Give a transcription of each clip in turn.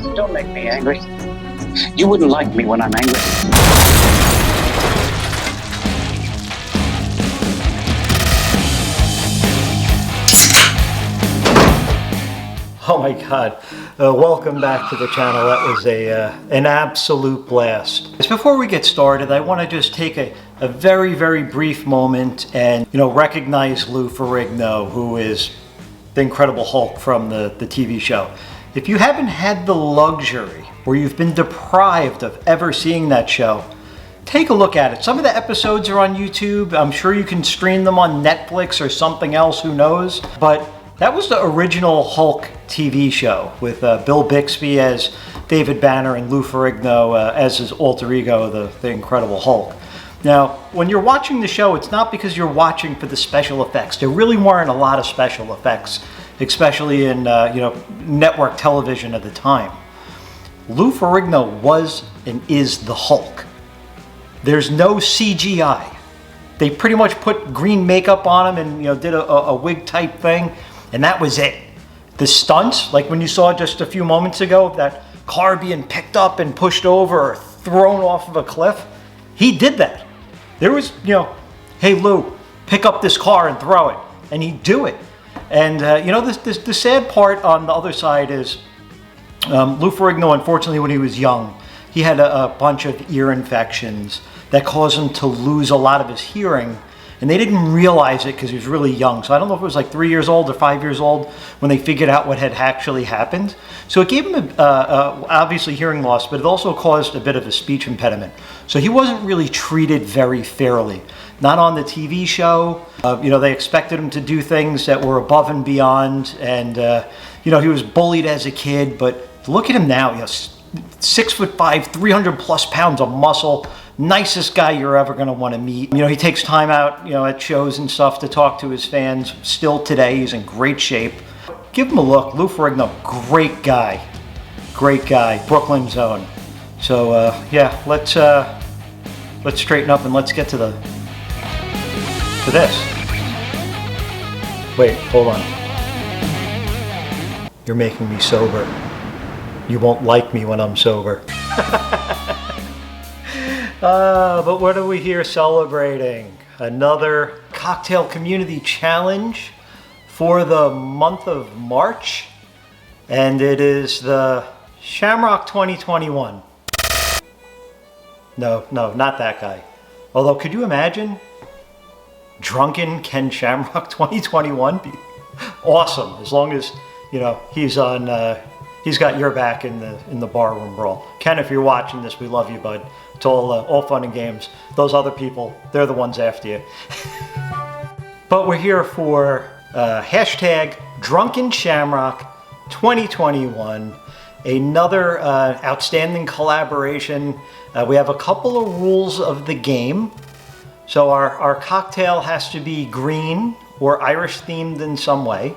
Don't make me angry. You wouldn't like me when I'm angry. Oh my God, welcome back to the channel. That was an absolute blast. Before we get started, I want to just take a very, very brief moment and, recognize Lou Ferrigno, who is the Incredible Hulk from the TV show. If you haven't had the luxury or you've been deprived of ever seeing that show, take a look at it. Some of the episodes are on YouTube. I'm sure you can stream them on Netflix or something else, who knows. But that was the original Hulk TV show with Bill Bixby as David Banner and Lou Ferrigno as his alter ego, the Incredible Hulk. Now, when you're watching the show, it's not because you're watching for the special effects. There really weren't a lot of special effects, especially in network television at the time. Lou Ferrigno was and is the Hulk. There's no CGI. They pretty much put green makeup on him and did a wig type thing. And that was it. The stunts, like when you saw just a few moments ago, that car being picked up and pushed over or thrown off of a cliff, he did that. There was, hey Lou, pick up this car and throw it. And he'd do it. And, the sad part on the other side is Lou Ferrigno, unfortunately, when he was young, he had a bunch of ear infections that caused him to lose a lot of his hearing. And they didn't realize it because he was really young. So I don't know if it was like 3 years old or 5 years old when they figured out what had actually happened. So it gave him obviously hearing loss, but it also caused a bit of a speech impediment. So he wasn't really treated very fairly. Not on the TV show. They expected him to do things that were above and beyond. And, he was bullied as a kid. But look at him now. 6'5", 300 plus pounds of muscle. Nicest guy you're ever going to want to meet. He takes time out, at shows and stuff to talk to his fans. Still today, he's in great shape. Give him a look. Lou Ferrigno, great guy. Great guy. Brooklyn zone. So, let's straighten up and let's get to this. Wait, hold on. You're making me sober. You won't like me when I'm sober. But what are we here celebrating? Another cocktail community challenge for the month of March. And it is the Shamrock 2021. No, not that guy. Although, could you imagine Drunken Ken Shamrock 2021? Be awesome, as long as, he's on... He's got your back in the barroom brawl. Ken, if you're watching this, we love you, bud. It's all fun and games. Those other people, they're the ones after you. But we're here for hashtag Drunken Shamrock 2021. Another outstanding collaboration. We have a couple of rules of the game. So our cocktail has to be green or Irish themed in some way.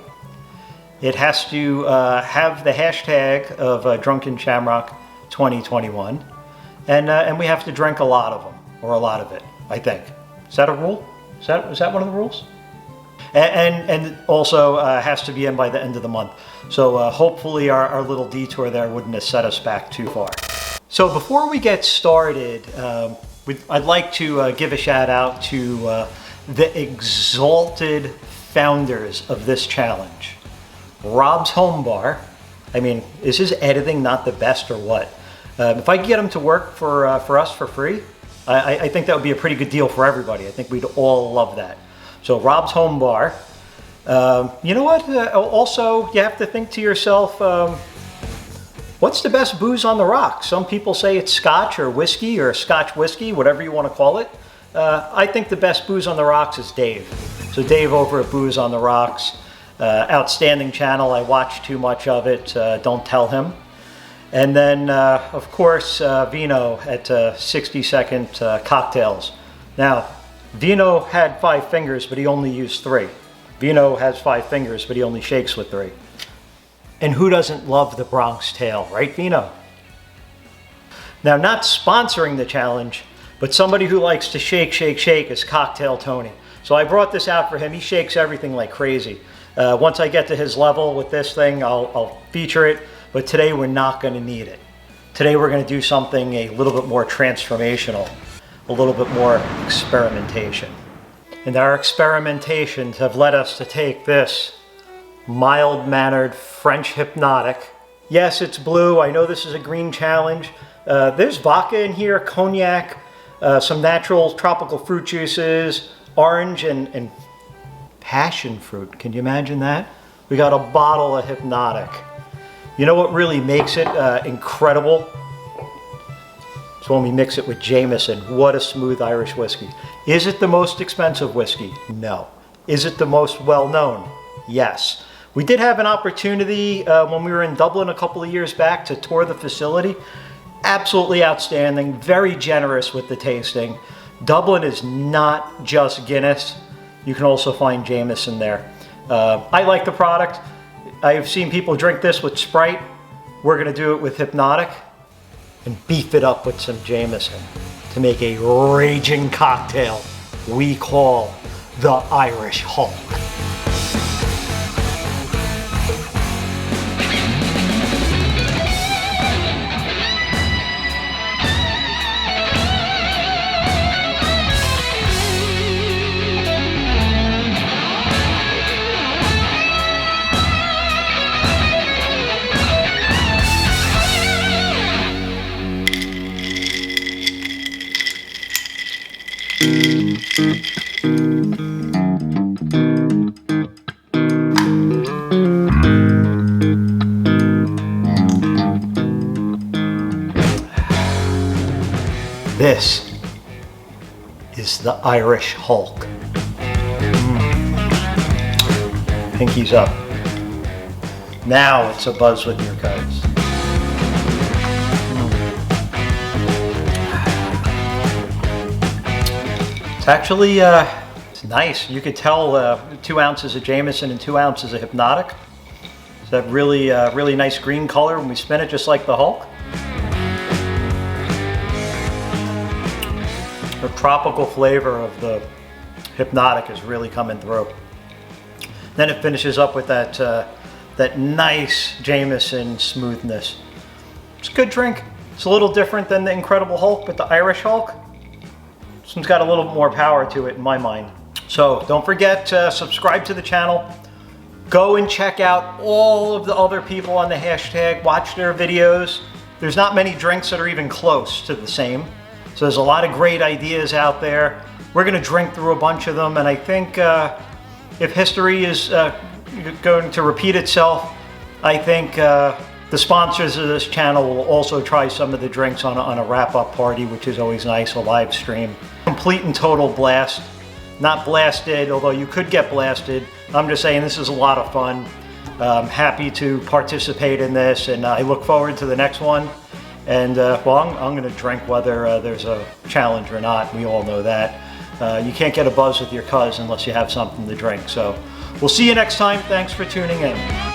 It has to have the hashtag of Drunken Shamrock 2021. And we have to drink a lot of them, or a lot of it, I think. Is that a rule? Is that one of the rules? And also has to be in by the end of the month. So hopefully our little detour there wouldn't have set us back too far. So before we get started, I'd like to give a shout out to the exalted founders of this challenge. Rob's Home Bar. I mean, is his editing not the best or what? If I could get him to work for us for free, I think that would be a pretty good deal for everybody. I think we'd all love that. So Rob's Home Bar. You know what? Also, you have to think to yourself, what's the best booze on the rocks? Some people say it's scotch or whiskey or scotch whiskey, whatever you want to call it. I think the best booze on the rocks is Dave. So Dave over at Booze on the Rocks. Outstanding channel. I watch too much of it. Don't tell him. And then, of course, Vino at 60-second cocktails. Now, Vino had 5 fingers, but he only used 3. Vino has 5 fingers, but he only shakes with 3. And who doesn't love the Bronx Tale, right, Vino? Now, not sponsoring the challenge, but somebody who likes to shake, shake, shake is Cocktail Tony. So I brought this out for him. He shakes everything like crazy. Once I get to his level with this thing, I'll feature it. but today we're not going to need it. Today we're going to do something a little bit more transformational, a little bit more experimentation. And our experimentations have led us to take this mild-mannered French Hypnotic. Yes, it's blue. I know this is a green challenge. There's vodka in here, cognac, some natural tropical fruit juices, orange and passion fruit. Can you imagine that? We got a bottle of Hypnotic. You know what really makes it incredible? It's when we mix it with Jameson. What a smooth Irish whiskey. Is it the most expensive whiskey? No. Is it the most well-known? Yes. We did have an opportunity when we were in Dublin a couple of years back to tour the facility. Absolutely outstanding, very generous with the tasting. Dublin is not just Guinness. You can also find Jameson there. I like the product. I've seen people drink this with Sprite. We're gonna do it with Hypnotic and beef it up with some Jameson to make a raging cocktail we call the Irish Hulk. This is the Irish Hulk. Pinkies up. Now it's a buzz with your guys. It's actually it's nice. You could tell 2 ounces of Jameson and 2 ounces of Hypnotic. It's that really, really nice green color when we spin it, just like the Hulk. The tropical flavor of the Hypnotic is really coming through. Then it finishes up with that nice Jameson smoothness. It's a good drink. It's a little different than the Incredible Hulk, but the Irish Hulk, this one's got a little more power to it in my mind. So don't forget to subscribe to the channel. Go and check out all of the other people on the hashtag. Watch their videos. There's not many drinks that are even close to the same. So there's a lot of great ideas out there. We're gonna drink through a bunch of them, and I think if history is going to repeat itself, I think the sponsors of this channel will also try some of the drinks on a wrap-up party, which is always nice, a live stream. Complete and total blast. Not blasted, although you could get blasted. I'm just saying this is a lot of fun. Happy to participate in this, and I look forward to the next one. And well, I'm going to drink whether there's a challenge or not. We all know that. You can't get a buzz with your cuz unless you have something to drink. So we'll see you next time. Thanks for tuning in.